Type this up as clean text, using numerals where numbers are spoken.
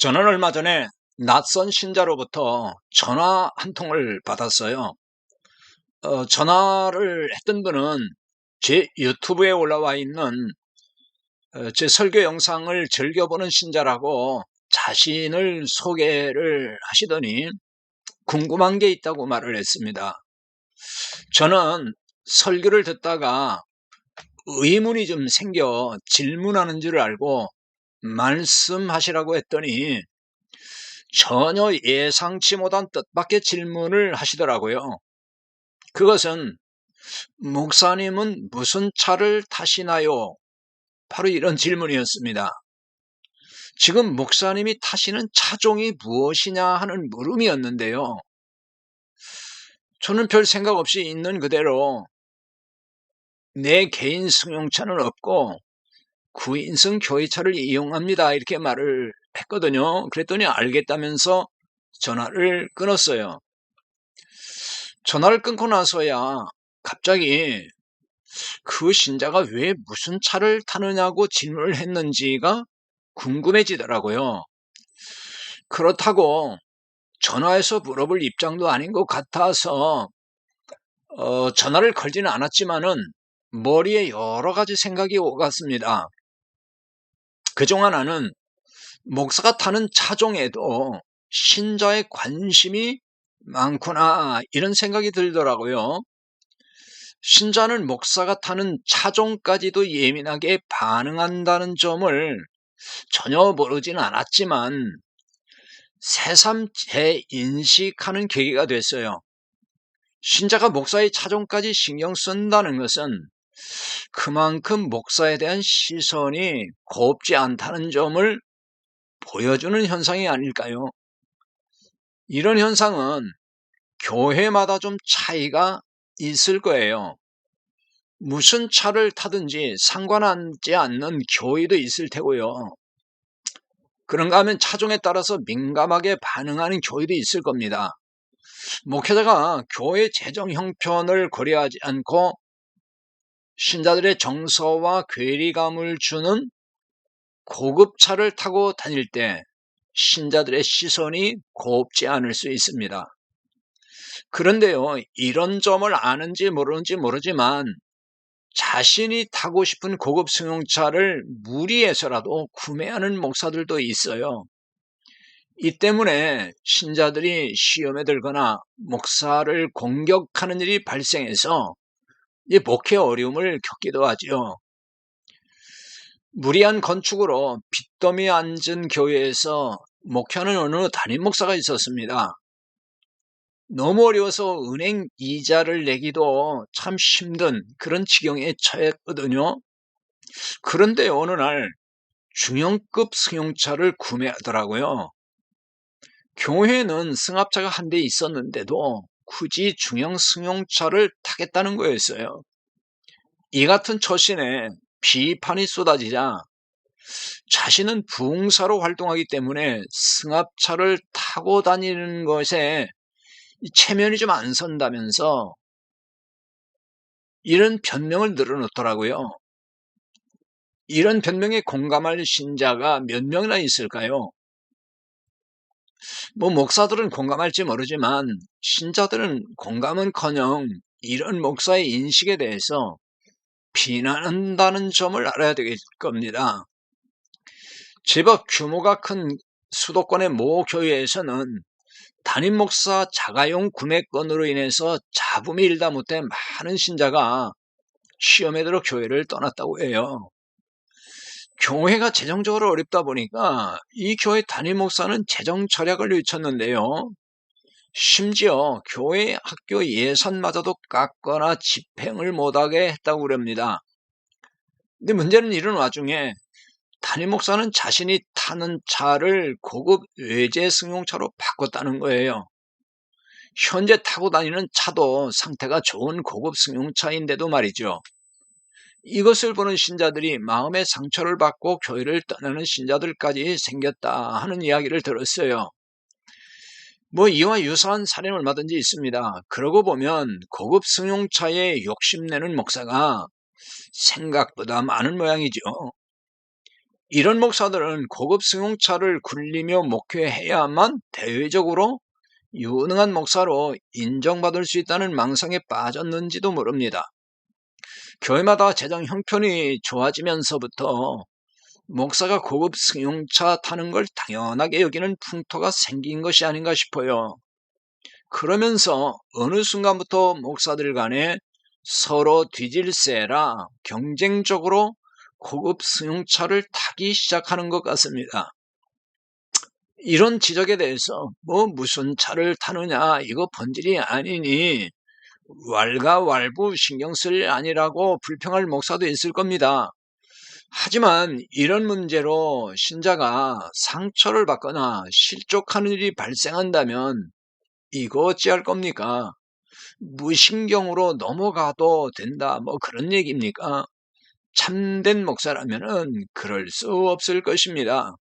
저는 얼마 전에 낯선 신자로부터 전화 한 통을 받았어요. 전화를 했던 분은 제 유튜브에 올라와 있는 제 설교 영상을 즐겨보는 신자라고 자신을 소개를 하시더니 궁금한 게 있다고 말을 했습니다. 저는 설교를 듣다가 의문이 좀 생겨 질문하는 줄 알고 말씀하시라고 했더니 전혀 예상치 못한 뜻밖의 질문을 하시더라고요. 그것은 목사님은 무슨 차를 타시나요? 바로 이런 질문이었습니다. 지금 목사님이 타시는 차종이 무엇이냐 하는 물음이었는데요. 저는 별 생각 없이 있는 그대로 내 개인 승용차는 없고 구인승 교회차를 이용합니다. 이렇게 말을 했거든요. 그랬더니 알겠다면서 전화를 끊었어요. 전화를 끊고 나서야 갑자기 그 신자가 왜 무슨 차를 타느냐고 질문을 했는지가 궁금해지더라고요. 그렇다고 전화해서 물어볼 입장도 아닌 것 같아서 전화를 걸지는 않았지만은 머리에 여러 가지 생각이 오갔습니다. 그중 하나는 목사가 타는 차종에도 신자의 관심이 많구나 이런 생각이 들더라고요. 신자는 목사가 타는 차종까지도 예민하게 반응한다는 점을 전혀 모르지는 않았지만 새삼 재인식하는 계기가 됐어요. 신자가 목사의 차종까지 신경 쓴다는 것은 그만큼 목사에 대한 시선이 곱지 않다는 점을 보여주는 현상이 아닐까요? 이런 현상은 교회마다 좀 차이가 있을 거예요. 무슨 차를 타든지 상관하지 않는 교회도 있을 테고요. 그런가 하면 차종에 따라서 민감하게 반응하는 교회도 있을 겁니다. 목회자가 교회 재정 형편을 고려하지 않고 신자들의 정서와 괴리감을 주는 고급차를 타고 다닐 때 신자들의 시선이 곱지 않을 수 있습니다. 그런데요, 이런 점을 아는지 모르는지 모르지만 자신이 타고 싶은 고급 승용차를 무리해서라도 구매하는 목사들도 있어요. 이 때문에 신자들이 시험에 들거나 목사를 공격하는 일이 발생해서 목회 어려움을 겪기도 하죠. 무리한 건축으로 빚더미에 앉은 교회에서 목회하는 어느 담임 목사가 있었습니다. 너무 어려워서 은행 이자를 내기도 참 힘든 그런 지경에 처했거든요. 그런데 어느 날 중형급 승용차를 구매하더라고요. 교회는 승합차가 한 대 있었는데도 굳이 중형 승용차를 타겠다는 거였어요. 이 같은 처신에 비판이 쏟아지자 자신은 부흥사로 활동하기 때문에 승합차를 타고 다니는 것에 체면이 좀 안 선다면서 이런 변명을 늘어놓더라고요. 이런 변명에 공감할 신자가 몇 명이나 있을까요? 목사들은 공감할지 모르지만 신자들은 공감은커녕 이런 목사의 인식에 대해서 비난한다는 점을 알아야 될 겁니다. 제법 규모가 큰 수도권의 모 교회에서는 담임 목사 자가용 구매권으로 인해서 잡음이 일다 못해 많은 신자가 시험에 들어 교회를 떠났다고 해요. 교회가 재정적으로 어렵다 보니까 이 교회 담임 목사는 재정 절약을 외쳤는데요. 심지어 교회 학교 예산마저도 깎거나 집행을 못하게 했다고 그럽니다. 근데 문제는 이런 와중에 담임 목사는 자신이 타는 차를 고급 외제 승용차로 바꿨다는 거예요. 현재 타고 다니는 차도 상태가 좋은 고급 승용차인데도 말이죠. 이것을 보는 신자들이 마음의 상처를 받고 교회를 떠나는 신자들까지 생겼다 하는 이야기를 들었어요. 이와 유사한 사례는 얼마든지 있습니다. 그러고 보면 고급 승용차에 욕심내는 목사가 생각보다 많은 모양이죠. 이런 목사들은 고급 승용차를 굴리며 목회해야만 대외적으로 유능한 목사로 인정받을 수 있다는 망상에 빠졌는지도 모릅니다. 교회마다 재정 형편이 좋아지면서부터 목사가 고급 승용차 타는 걸 당연하게 여기는 풍토가 생긴 것이 아닌가 싶어요. 그러면서 어느 순간부터 목사들 간에 서로 뒤질세라 경쟁적으로 고급 승용차를 타기 시작하는 것 같습니다. 이런 지적에 대해서 무슨 차를 타느냐 이거 본질이 아니니 왈가왈부 신경 쓸 일 아니라고 불평할 목사도 있을 겁니다. 하지만 이런 문제로 신자가 상처를 받거나 실족하는 일이 발생한다면 이거 어찌할 겁니까? 무신경으로 넘어가도 된다 그런 얘기입니까? 참된 목사라면은 그럴 수 없을 것입니다.